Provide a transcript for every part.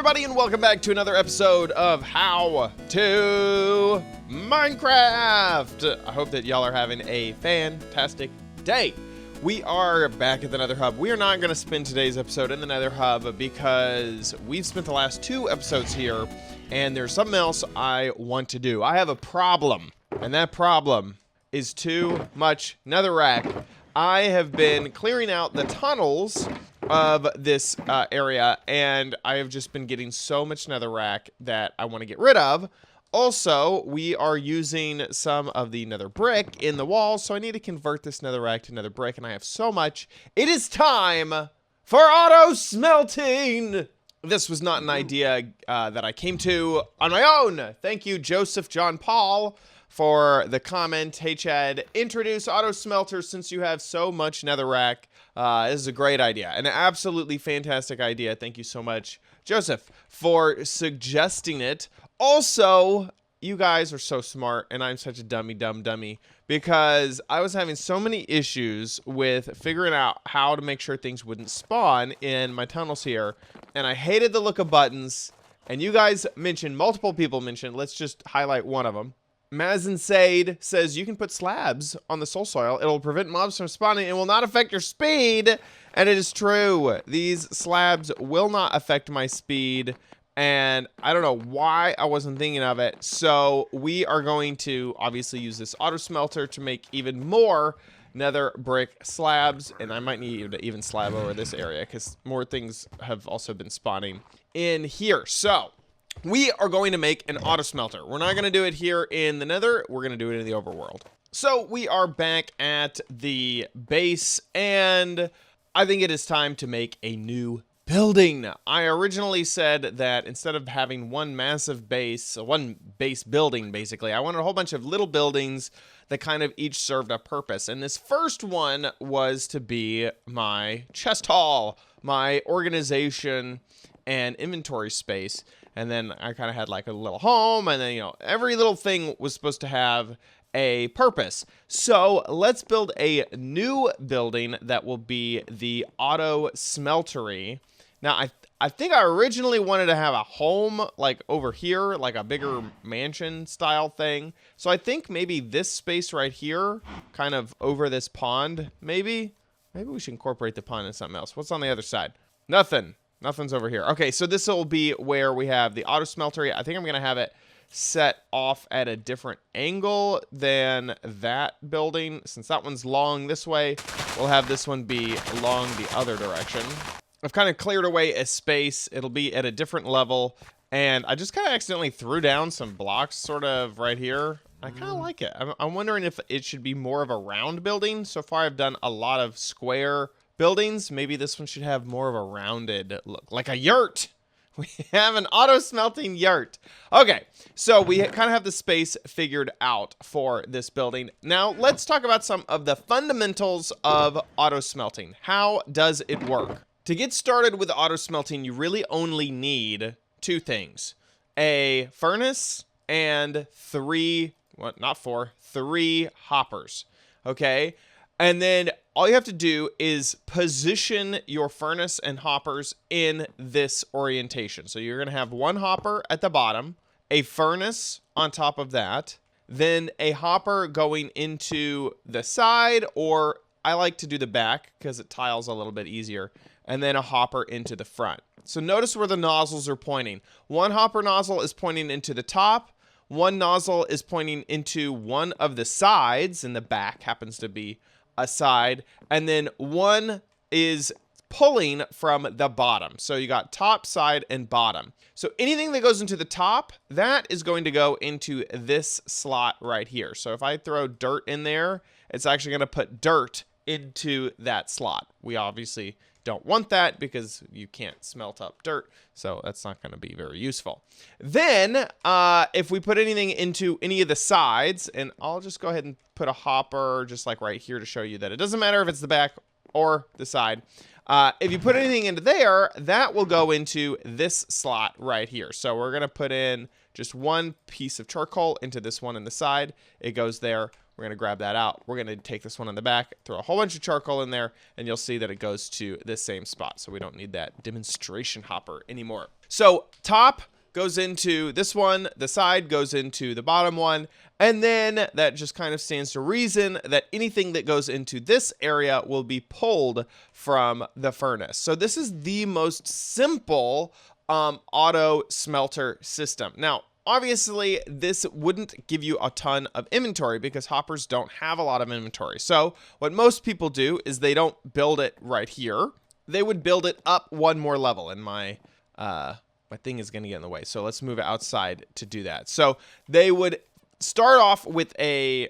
everybody, and welcome back to another episode of How to Minecraft. I hope that y'all are having a fantastic day. We are back at the Nether Hub. We are not going to spend today's episode in the Nether Hub because we've spent the last two episodes here, and there's something else I want to do. I have a problem, and that problem is too much netherrack. I have been clearing out the tunnels of this area, and I have just been getting so much netherrack that I want to get rid of. Also, we are using some of the nether brick in the walls, so I need to convert this netherrack to nether brick, and I have so much. It is time for auto smelting. This was not an idea that I came to on my own. Thank you, Joseph John Paul, for the comment. Hey, Chad, introduce auto smelters since you have so much netherrack. This is a great idea, an absolutely fantastic idea. Thank you so much, Joseph, for suggesting it. Also, you guys are so smart, and I'm such a dummy, because I was having so many issues with figuring out how to make sure things wouldn't spawn in my tunnels here, and I hated the look of buttons, and you guys mentioned, multiple people mentioned, let's just highlight one of them. Mazin Said says you can put slabs on the soul soil. It'll prevent mobs from spawning and will not affect your speed. And it is true. These slabs will not affect my speed. And I don't know why I wasn't thinking of it. So we are going to obviously use this auto smelter to make even more nether brick slabs. And I might need to even slab over this area because more things have also been spawning in here. So we are going to make an auto smelter. We're not going to do it here in the nether. We're going to do it in the overworld. So we are back at the base, and I think it is time to make a new building. I originally said that instead of having one massive base, one base building, basically, I wanted a whole bunch of little buildings that kind of each served a purpose. And this first one was to be my chest hall, my organization and inventory space. And then I kind of had like a little home, and then, you know, every little thing was supposed to have a purpose. So let's build a new building that will be the auto smeltery. Now, I think I originally wanted to have a home like over here, like a bigger mansion style thing. So I think maybe this space right here, kind of over this pond, maybe we should incorporate the pond in something else. What's on the other side? Nothing. Nothing's over here. Okay, so this will be where we have the auto smeltery. I think I'm going to have it set off at a different angle than that building. Since that one's long this way, we'll have this one be long the other direction. I've kind of cleared away a space. It'll be at a different level. And I just kind of accidentally threw down some blocks sort of right here. I kind of like it. I'm wondering if it should be more of a round building. So far, I've done a lot of square buildings. Maybe this one should have more of a rounded look, like a yurt. We have an auto smelting yurt. Okay, so we kind of have the space figured out for this building. Now let's talk about some of the fundamentals of auto smelting. How does it work? To get started with auto smelting, you really only need two things: a furnace and three hoppers. Okay, and then all you have to do is position your furnace and hoppers in this orientation. So you're going to have one hopper at the bottom, a furnace on top of that, then a hopper going into the side, or I like to do the back because it tiles a little bit easier, and then a hopper into the front. So notice where the nozzles are pointing. One hopper nozzle is pointing into the top. One nozzle is pointing into one of the sides, and the back happens to be a side, and then one is pulling from the bottom. So you got top, side, and bottom. So anything that goes into the top, that is going to go into this slot right here. So if I throw dirt in there, it's actually going to put dirt into that slot. We obviously don't want that because you can't smelt up dirt, so that's not going to be very useful. Then if we put anything into any of the sides, and I'll just go ahead and put a hopper just like right here to show you that it doesn't matter if it's the back or the side. If you put anything into there, that will go into this slot right here. So we're going to put in just one piece of charcoal into this one in the side. It goes there We're going to grab that out. We're going to take this one on the back, throw a whole bunch of charcoal in there, and you'll see that it goes to this same spot. So we don't need that demonstration hopper anymore. So top goes into this one, the side goes into the bottom one, and then that just kind of stands to reason that anything that goes into this area will be pulled from the furnace. So this is the most simple auto smelter system. Now, obviously, this wouldn't give you a ton of inventory because hoppers don't have a lot of inventory. So what most people do is they don't build it right here. They would build it up one more level, and my thing is going to get in the way. So let's move it outside to do that. So they would start off with a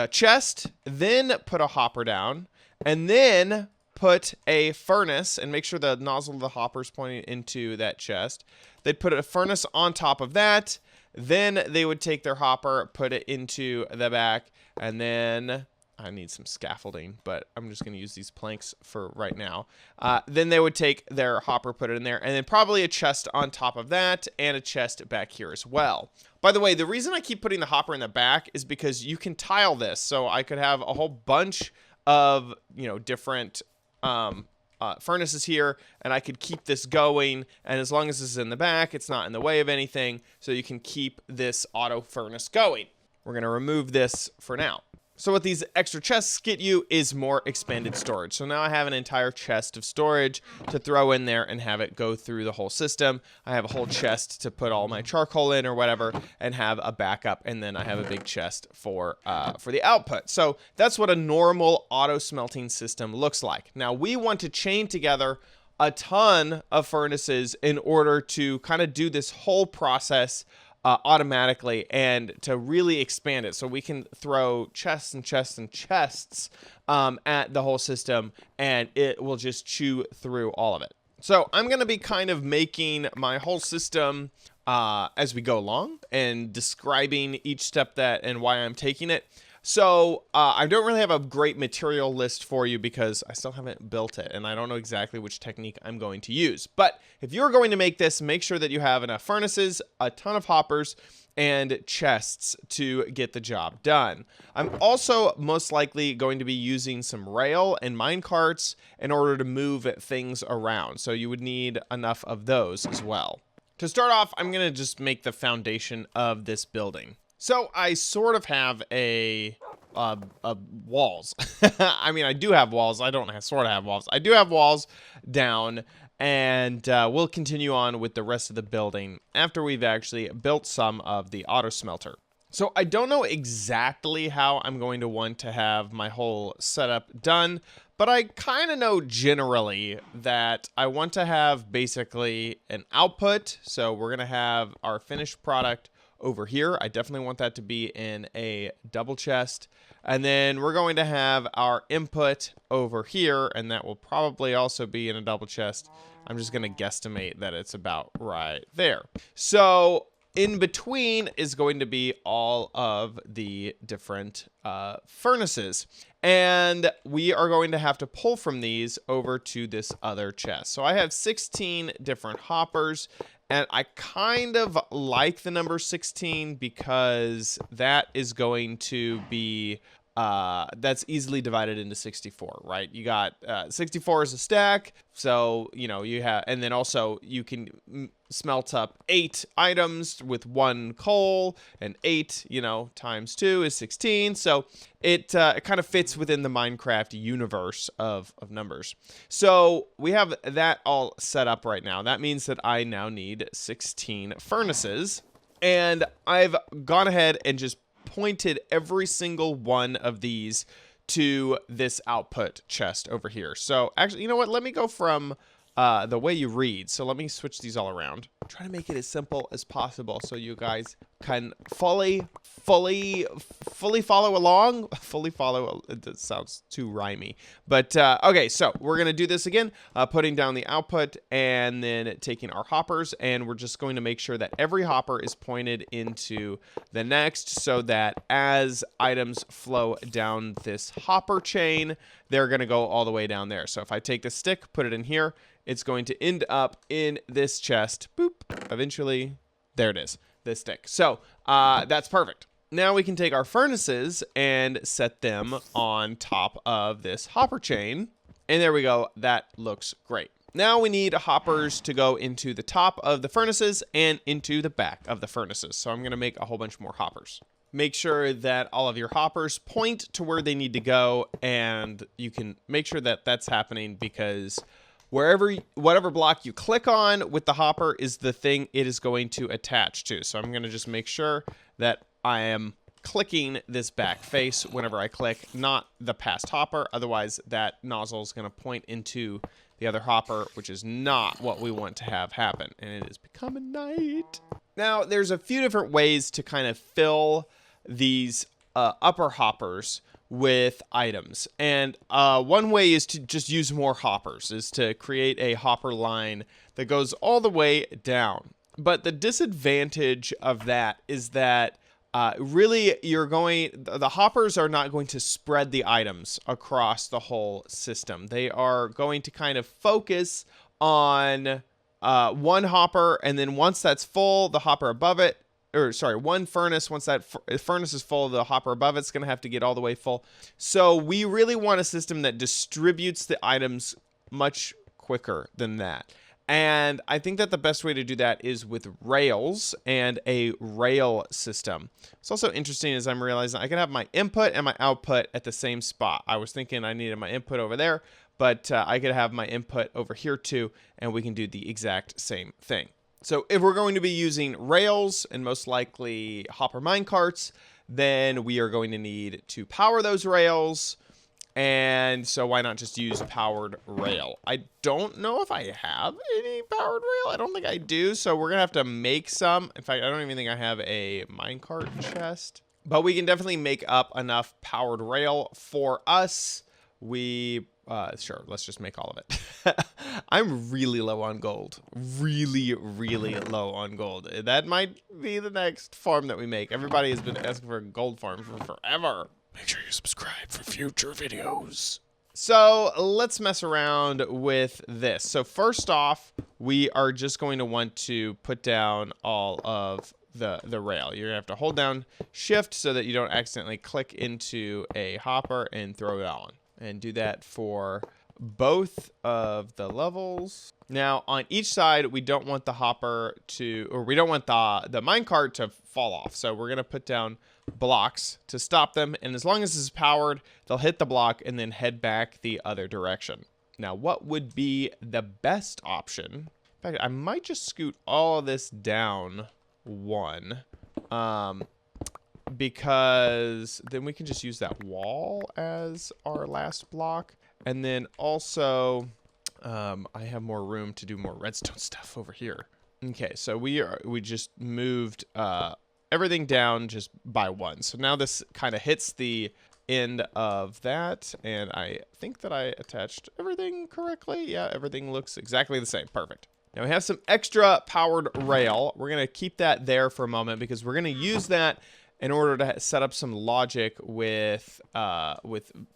chest, then put a hopper down, and then put a furnace, and make sure the nozzle of the hopper is pointing into that chest. They'd put a furnace on top of that. Then they would take their hopper, put it into the back, and then I need some scaffolding, but I'm just going to use these planks for right now. Then they would take their hopper, put it in there, and then probably a chest on top of that, and a chest back here as well. By the way, the reason I keep putting the hopper in the back is because you can tile this. So I could have a whole bunch of, different furnaces here, and I could keep this going, and as long as this is in the back, it's not in the way of anything, so you can keep this auto furnace going. We're going to remove this for now. So what these extra chests get you is more expanded storage. So now I have an entire chest of storage to throw in there and have it go through the whole system. I have a whole chest to put all my charcoal in or whatever, and have a backup, and then I have a big chest for the output. So that's what a normal auto smelting system looks like. Now we want to chain together a ton of furnaces in order to kind of do this whole process automatically and to really expand it, so we can throw chests and chests and chests at the whole system, and it will just chew through all of it. So I'm going to be kind of making my whole system as we go along and describing each step and why I'm taking it. So I don't really have a great material list for you because I still haven't built it, and I don't know exactly which technique I'm going to use. But if you're going to make this, make sure that you have enough furnaces, a ton of hoppers, and chests to get the job done. I'm also most likely going to be using some rail and mine carts in order to move things around. So you would need enough of those as well. To start off, I'm going to just make the foundation of this building. So I sort of have walls. I mean, I do have walls. I don't sort of have walls. I do have walls down, and we'll continue on with the rest of the building after we've actually built some of the auto smelter. So I don't know exactly how I'm going to want to have my whole setup done, but I kind of know generally that I want to have basically an output. So we're going to have our finished product over here. I definitely want that to be in a double chest. And then we're going to have our input over here, and that will probably also be in a double chest. I'm just going to guesstimate that it's about right there. So in between is going to be all of the different furnaces. And we are going to have to pull from these over to this other chest. So I have 16 different hoppers, and I kind of like the number 16 because that is going to be, that's easily divided into 64, right? You got 64 is a stack. So, you have, and then also you can smelt up 8 items with 1 coal, and 8, times 2 is 16. So it kind of fits within the Minecraft universe of numbers. So we have that all set up right now. That means that I now need 16 furnaces, and I've gone ahead and just pointed every single one of these to this output chest over here. So actually, you know what? Let me go from the way you read. So let me switch these all around. I'm trying to make it as simple as possible so you guys can fully follow along. Fully follow. It sounds too rhymey. But okay, so we're going to do this again, putting down the output and then taking our hoppers, and we're just going to make sure that every hopper is pointed into the next so that as items flow down this hopper chain, they're going to go all the way down there. So if I take the stick, put it in here, it's going to end up in this chest. Boop. Eventually, there it is, this stick. So that's perfect. Now we can take our furnaces and set them on top of this hopper chain. And there we go. That looks great. Now we need hoppers to go into the top of the furnaces and into the back of the furnaces. So I'm going to make a whole bunch more hoppers. Make sure that all of your hoppers point to where they need to go, and you can make sure that that's happening because whatever block you click on with the hopper is the thing it is going to attach to. So I'm going to just make sure that I am clicking this back face whenever I click, not the past hopper. Otherwise, that nozzle is going to point into the other hopper, which is not what we want to have happen. And it is becoming night. Now, there's a few different ways to kind of fill these upper hoppers with items. And one way is to just use more hoppers, is to create a hopper line that goes all the way down. But the disadvantage of that is that really the hoppers are not going to spread the items across the whole system. They are going to kind of focus on one hopper, and then once that's full, the hopper above it, one furnace, once that furnace is full, the hopper above it's going to have to get all the way full. So we really want a system that distributes the items much quicker than that. And I think that the best way to do that is with rails and a rail system. It's also interesting as I'm realizing I can have my input and my output at the same spot. I was thinking I needed my input over there, but I could have my input over here too, and we can do the exact same thing. So if we're going to be using rails and most likely hopper minecarts, then we are going to need to power those rails. And so why not just use powered rail? I don't know if I have any powered rail. I don't think I do. So we're going to have to make some. In fact, I don't even think I have a minecart chest. But we can definitely make up enough powered rail for us. Sure, let's just make all of it. I'm really low on gold. Really, really low on gold. That might be the next farm that we make. Everybody has been asking for a gold farm for forever. Make sure you subscribe for future videos. So let's mess around with this. So first off, we are just going to want to put down all of the rail. You're gonna have to hold down shift so that you don't accidentally click into a hopper and throw it on. And do that for both of the levels. Now on each side, we don't want the hopper to, or we don't want the minecart to fall off. So we're gonna put down blocks to stop them, and as long as this is powered, they'll hit the block and then head back the other direction. Now what would be the best option? In fact, I might just scoot all of this down one, because then we can just use that wall as our last block, and then also I have more room to do more redstone stuff over here. Okay, so we just moved everything down just by one. So now this kind of hits the end of that, and I think that I attached everything correctly. Yeah, everything looks exactly the same. Perfect. Now we have some extra powered rail. We're gonna keep that there for a moment because we're gonna use that in order to set up some logic with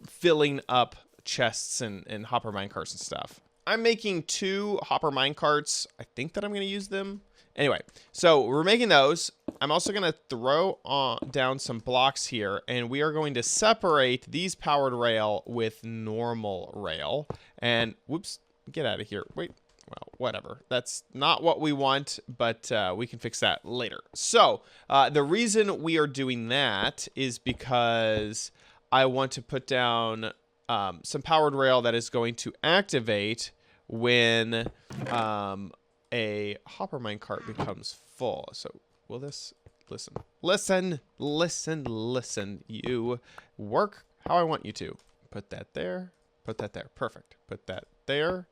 filling up chests and hopper minecarts and stuff. I'm making 2 hopper minecarts. I think that I'm gonna use them. Anyway, so we're making those. I'm also going to throw down some blocks here, and we are going to separate these powered rail with normal rail. And, whoops, get out of here. Wait, well, whatever. That's not what we want, but we can fix that later. So, the reason we are doing that is because I want to put down some powered rail that is going to activate when a hopper minecart becomes full. So will this listen, you work how I want you to. Put that there, perfect. Put that there,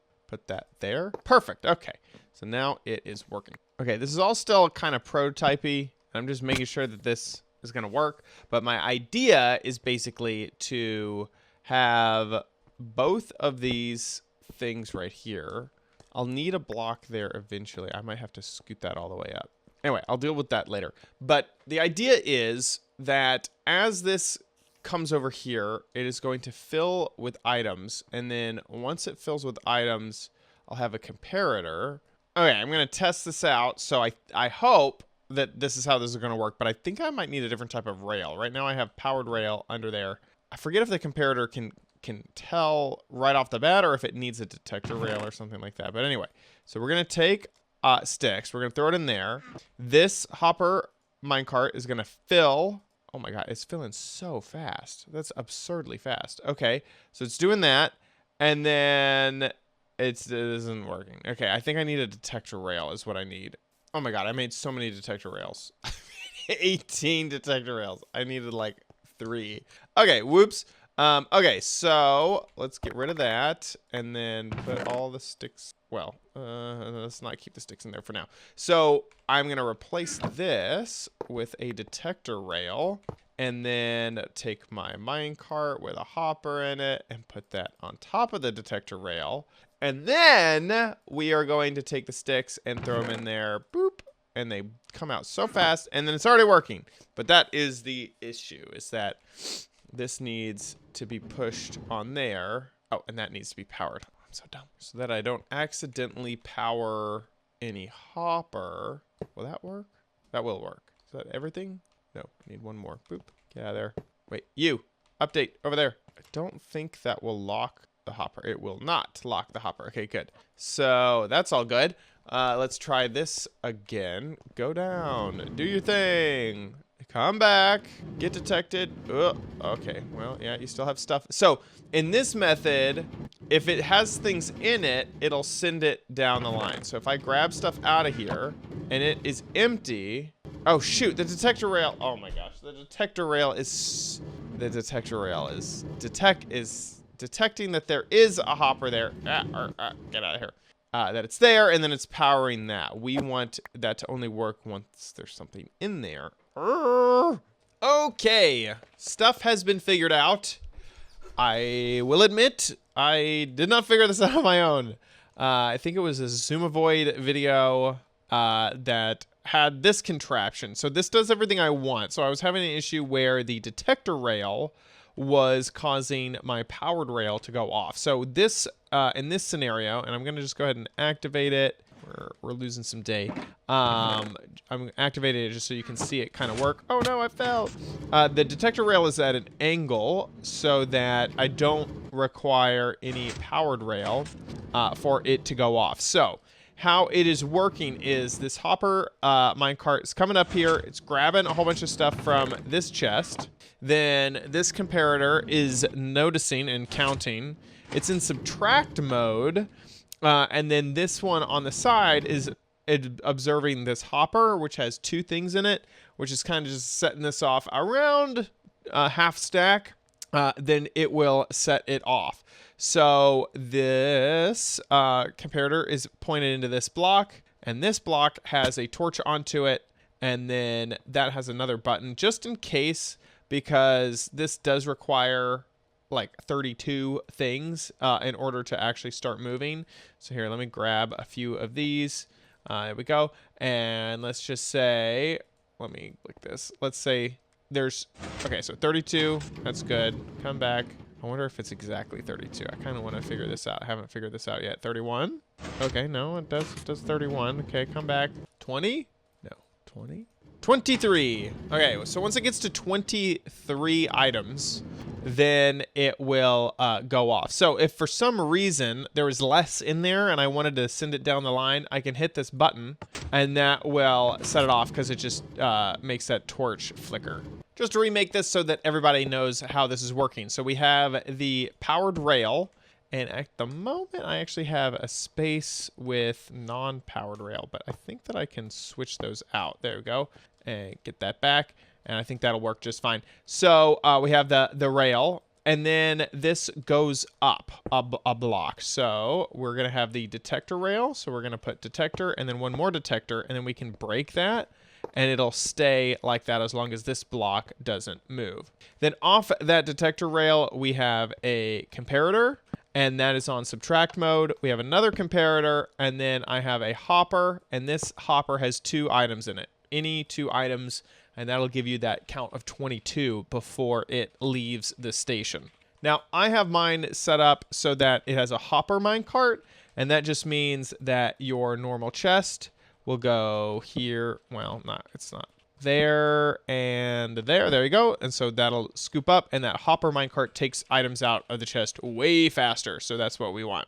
perfect. Okay, so now it is working. Okay, this is all still kind of prototypey. I'm just making sure that this is gonna work, but my idea is basically to have both of these things right here. I'll need a block there eventually. I might have to scoot that all the way up. Anyway, I'll deal with that later. But the idea is that as this comes over here, it is going to fill with items. And then once it fills with items, I'll have a comparator. Okay, I'm going to test this out. So I hope that this is how this is going to work, but I think I might need a different type of rail. Right now I have powered rail under there. I forget if the comparator can tell right off the bat or if it needs a detector rail or something like that. But anyway, so we're going to take sticks. We're going to throw it in there. This hopper minecart is going to fill. Oh my God, it's filling so fast. That's absurdly fast. Okay, so it's doing that. And then it isn't working. Okay, I think I need a detector rail is what I need. Oh my God, I made so many detector rails. 18 detector rails. I needed like 3. Okay, whoops. Okay, so let's get rid of that and then put all the sticks. Well, let's not keep the sticks in there for now. So I'm going to replace this with a detector rail and then take my minecart with a hopper in it and put that on top of the detector rail. And then we are going to take the sticks and throw them in there. Boop. And they come out so fast. And then it's already working. But that is the issue, is that this needs to be pushed on there. Oh, and that needs to be powered. I'm so dumb. So that I don't accidentally power any hopper. Will that work? That will work. Is that everything? No, I need one more. Boop. Get out of there. Wait, you. Update over there. I don't think that will lock the hopper. It will not lock the hopper. Okay, good. So that's all good. Let's try this again. Go down. Do your thing. Come back. Get detected. Ugh. Okay. Well, yeah, you still have stuff. So in this method, if it has things in it, it'll send it down the line. So if I grab stuff out of here and it is empty. Oh, shoot. The detector rail. Oh, my gosh. The detector rail is detecting that there is a hopper there. Get out of here. That it's there, and then it's powering that. We want that to only work once there's something in there. Okay. Stuff has been figured out. I will admit, I did not figure this out on my own. I think it was a Zoomovoid video that had this contraption. So this does everything I want. So I was having an issue where the detector rail was causing my powered rail to go off. So this, in this scenario, and I'm going to just go ahead and activate it. We're losing some day. I'm activating it just so you can see it kind of work. Oh no, I fell. The detector rail is at an angle so that I don't require any powered rail for it to go off. So how it is working is this hopper minecart is coming up here. It's grabbing a whole bunch of stuff from this chest. Then this comparator is noticing and counting. It's in subtract mode. And then this one on the side is observing this hopper, which has 2 things in it, which is kind of just setting this off around half stack. Then it will set it off. So this comparator is pointed into this block, and this block has a torch onto it, and then that has another button just in case, because this does require like 32 things in order to actually start moving. So here, let me grab a few of these. There we go. And let's just say, let me click this. Let's say there's, okay, so 32, that's good. Come back. I wonder if it's exactly 32. I kind of want to figure this out. I haven't figured this out yet. 31? Okay, no, it does 31. Okay, come back. 20? No, 20? 23. Okay, so once it gets to 23 items, then it will go off. So if for some reason there was less in there and I wanted to send it down the line, I can hit this button and that will set it off because it just makes that torch flicker. Just to remake this so that everybody knows how this is working. So we have the powered rail, and at the moment I actually have a space with non-powered rail, but I think that I can switch those out. There we go, and get that back, and I think that'll work just fine. So we have the rail, and then this goes up a block. So we're gonna have the detector rail, so we're gonna put detector and then one more detector, and then we can break that, and it'll stay like that as long as this block doesn't move. Then off that detector rail, we have a comparator, and that is on subtract mode. We have another comparator, and then I have a hopper, and this hopper has 2 items in it. Any 2 items, and that'll give you that count of 22 before it leaves the station. Now, I have mine set up so that it has a hopper minecart, and that just means that your normal chest We'll go here. Well, it's not there and there. There you go. And so that'll scoop up, and that hopper minecart takes items out of the chest way faster. So that's what we want.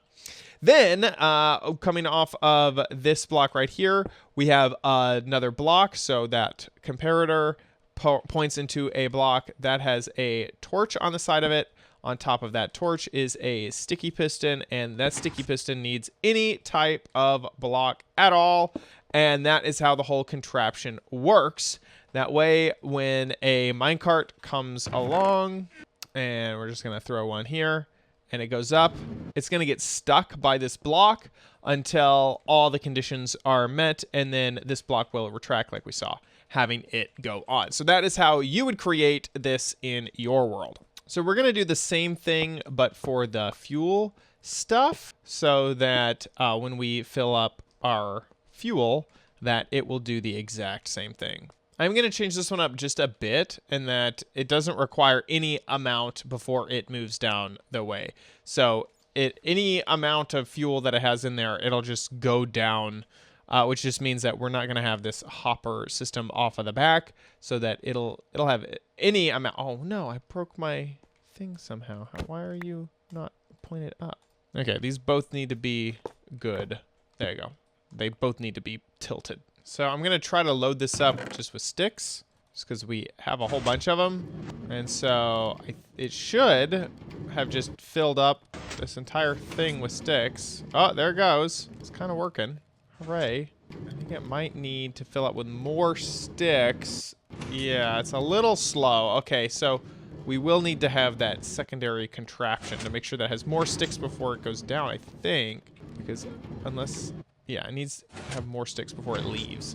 Then, coming off of this block right here, we have another block. So that comparator points into a block that has a torch on the side of it. On top of that torch is a sticky piston, and that sticky piston needs any type of block at all. And that is how the whole contraption works. That way, when a minecart comes along, and we're just going to throw one here, and it goes up, it's going to get stuck by this block until all the conditions are met, and then this block will retract like we saw, having it go on. So that is how you would create this in your world. So we're going to do the same thing, but for the fuel stuff, so that when we fill up our fuel, that it will do the exact same thing. I'm going to change this one up just a bit, in that it doesn't require any amount before it moves down the way. So any amount of fuel that it has in there, it'll just go down, which just means that we're not going to have this hopper system off of the back, so that it'll have any amount. Oh no, I broke my thing somehow. Why are you not pointed up? Okay, these both need to be good. There you go. They both need to be tilted. So I'm going to try to load this up just with sticks, just because we have a whole bunch of them. And so it should have just filled up this entire thing with sticks. Oh, there it goes. It's kind of working. Hooray. I think it might need to fill up with more sticks. Yeah, it's a little slow. Okay, so we will need to have that secondary contraption to make sure that it has more sticks before it goes down, I think. Because unless... yeah, it needs to have more sticks before it leaves.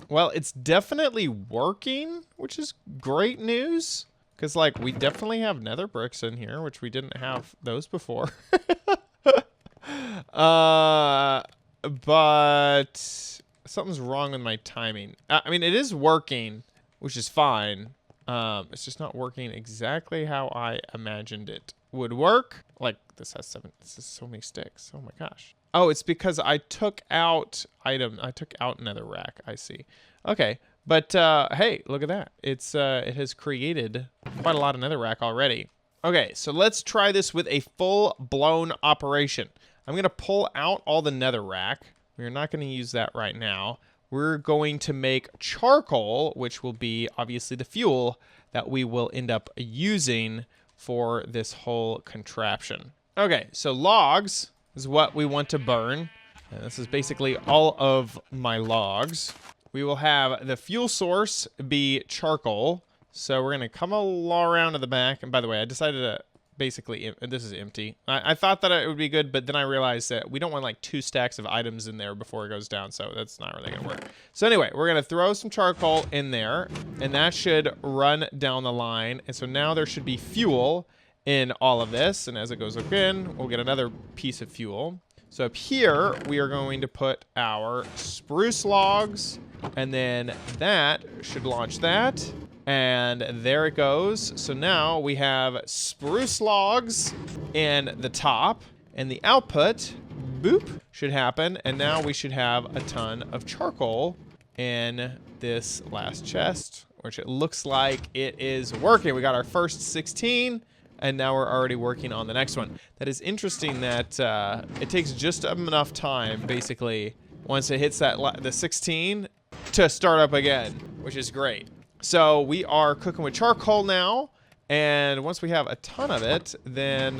Well, it's definitely working, which is great news. Because, like, we definitely have nether bricks in here, which we didn't have those before. But something's wrong with my timing. I mean, it is working, which is fine. It's just not working exactly how I imagined it would work. Like, this has so many sticks. Oh my gosh. Oh, it's because I took out another rack. I see. Okay, but hey, look at that. It has created quite a lot of netherrack already. Okay, so let's try this with a full-blown operation. I'm gonna pull out all the netherrack. We're not gonna use that right now. We're going to make charcoal, which will be obviously the fuel that we will end up using for this whole contraption. Okay, so logs is what we want to burn. And this is basically all of my logs. We will have the fuel source be charcoal. So we're going to come all around to the back. And by the way, I decided to basically, this is empty. I thought that it would be good, but then I realized that we don't want like 2 stacks of items in there before it goes down. So that's not really going to work. So anyway, we're going to throw some charcoal in there, and that should run down the line. And so now there should be fuel in all of this, and as it goes up in, we'll get another piece of fuel. So up here, we are going to put our spruce logs, and then that should launch that, and there it goes. So now we have spruce logs in the top, and the output, boop, should happen, and now we should have a ton of charcoal in this last chest, which it looks like it is working. We got our first 16, and now we're already working on the next one. That is interesting that it takes just enough time, basically, once it hits the 16, to start up again, which is great. So we are cooking with charcoal now, and once we have a ton of it, then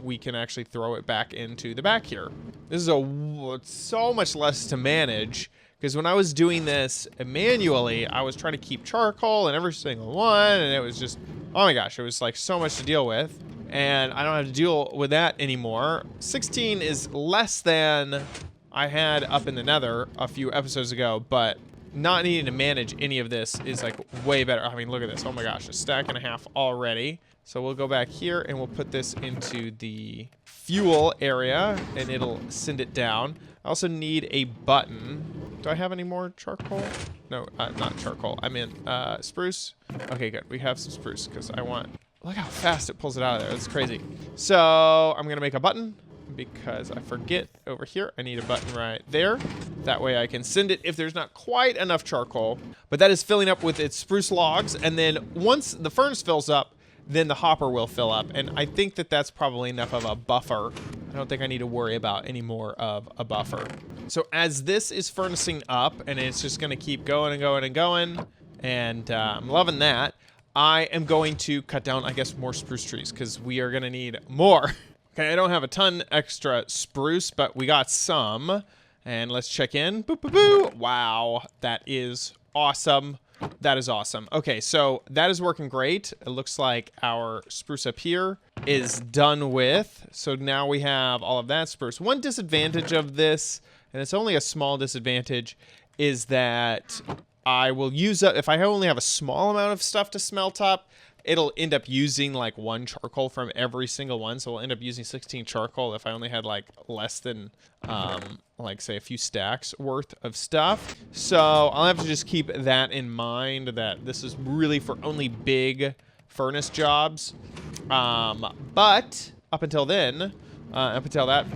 we can actually throw it back into the back here. This is so much less to manage, because when I was doing this manually, I was trying to keep charcoal in every single one, and it was just, oh my gosh, it was like so much to deal with, and I don't have to deal with that anymore. 16 is less than I had up in the nether a few episodes ago, but not needing to manage any of this is like way better. I mean, look at this. Oh my gosh, a stack and a half already. So we'll go back here and we'll put this into the fuel area, and it'll send it down. I also need a button. Do I have any more charcoal? No, not charcoal. I meant spruce. Okay, good. We have some spruce because I want... Look how fast it pulls it out of there. That's crazy. So I'm going to make a button. because I forget over here. I need a button right there. That way I can send it if there's not quite enough charcoal. But that is filling up with its spruce logs. And then once the furnace fills up, then the hopper will fill up. And I think that that's probably enough of a buffer. I don't think I need to worry about any more of a buffer. So as this is furnacing up, and it's just going to keep going and going and going, and I'm loving that, I am going to cut down, I guess, more spruce trees, because we are going to need more. Okay, I don't have a ton extra spruce, but we got some. And let's check in. Boo, boo, boo. Wow, that is awesome. That is awesome. Okay, so that is working great. It looks like our spruce up here is done with. So now we have all of that spruce. One disadvantage of this, and it's only a small disadvantage, is that I will use up, if I only have a small amount of stuff to smelt up, it'll end up using like 1 charcoal from every single one. So we'll end up using 16 charcoal if I only had like less than, like say a few stacks worth of stuff. So I'll have to just keep that in mind, that this is really for only big furnace jobs. But up until then, up until that,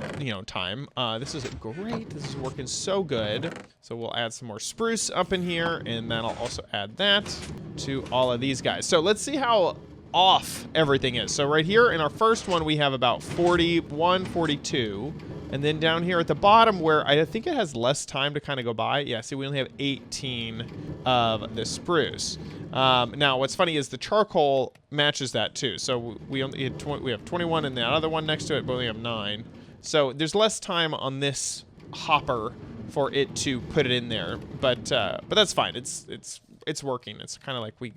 time, this is great. This is working so good. So we'll add some more spruce up in here, and then I'll also add that to all of these guys. So let's see how off everything is. So right here in our first one, we have about 41, 42. And then down here at the bottom, where I think it has less time to kind of go by. Yeah, see, we only have 18 of the spruce. Now, what's funny is the charcoal matches that too. So we have 21 in the other one next to it, but we have 9. So there's less time on this hopper for it to put it in there. But that's fine. It's working. It's kind of like we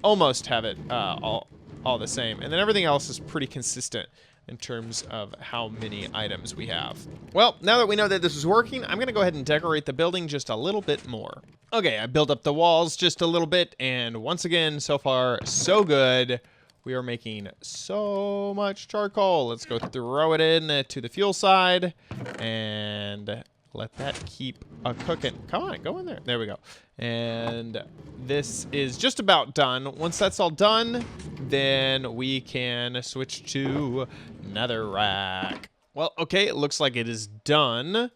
almost have it all the same, and then everything else is pretty consistent in terms of how many items we have. Well, now that we know that this is working, I'm gonna go ahead and decorate the building just a little bit more. Okay, I built up the walls just a little bit, and once again, so far, so good. We are making so much charcoal. Let's go throw it in to the fuel side, and let that keep cooking. Come on, go in there. There we go. And this is just about done. Once that's all done, then we can switch to netherrack. Well, okay, it looks like it is done.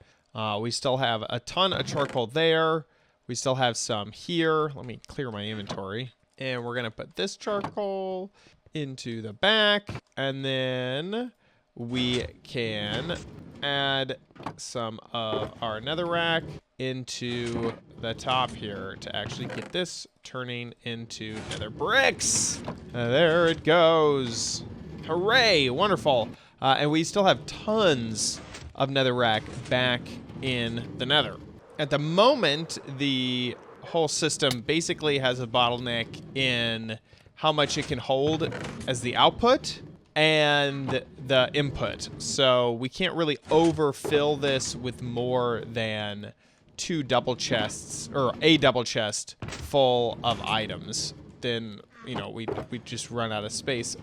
We still have a ton of charcoal there. We still have some here. Let me clear my inventory. And we're gonna put this charcoal into the back, and then we can add some of our netherrack into the top here to actually get this turning into nether bricks. There it goes. Hooray, wonderful. And we still have tons of netherrack back in the nether. At the moment, the whole system basically has a bottleneck in how much it can hold as the output and the input. So we can't really overfill this with more than 2 double chests, or a double chest full of items. Then, we just run out of space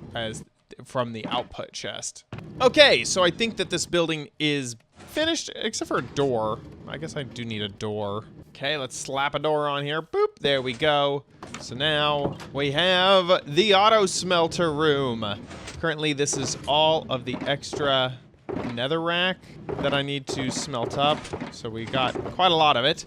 from the output chest. Okay, so I think that this building is finished, except for a door. I guess I do need a door. Okay, let's slap a door on here. Boop, there we go. So now we have the auto smelter room. Currently, this is all of the extra netherrack that I need to smelt up. So we got quite a lot of it.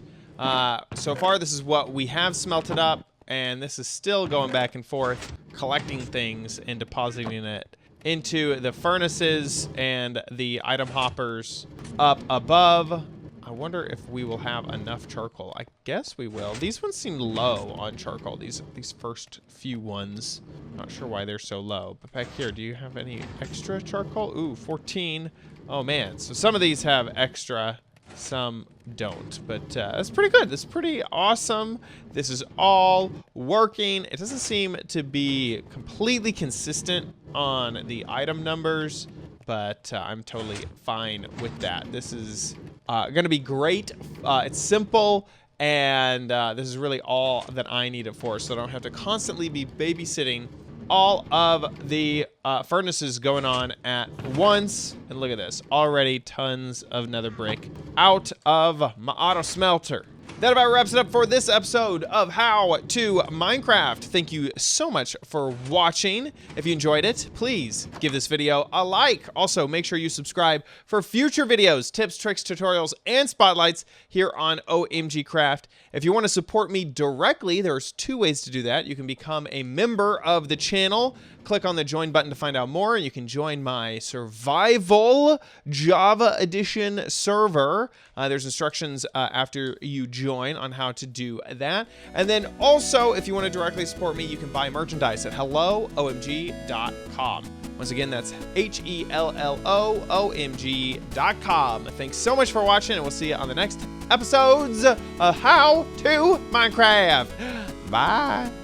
So far, this is what we have smelted up, and this is still going back and forth, collecting things and depositing it into the furnaces and the item hoppers up above. I wonder if we will have enough charcoal. I guess we will. These ones seem low on charcoal, these first few ones. Not sure why they're so low. But back here, do you have any extra charcoal? Ooh, 14. Oh man, so some of these have extra, some don't. But that's pretty good. That's pretty awesome. This is all working. It doesn't seem to be completely consistent on the item numbers, but I'm totally fine with that. This is gonna be great. It's simple, and this is really all that I need it for, so I don't have to constantly be babysitting all of the furnaces going on at once. And look at this, already tons of nether brick out of my auto smelter. That about wraps it up for this episode of How to Minecraft. Thank you so much for watching. If you enjoyed it, please give this video a like. Also, make sure you subscribe for future videos, tips, tricks, tutorials, and spotlights here on OMG Craft. If you want to support me directly, there's two ways to do that. You can become a member of the channel. Click on the join button to find out more. You can join my survival Java edition server. There's instructions after you join on how to do that. And then also, if you want to directly support me, you can buy merchandise at helloomg.com. Once again, that's HELLOOMG.com. Thanks so much for watching, and we'll see you on the next episodes of How to Minecraft. Bye.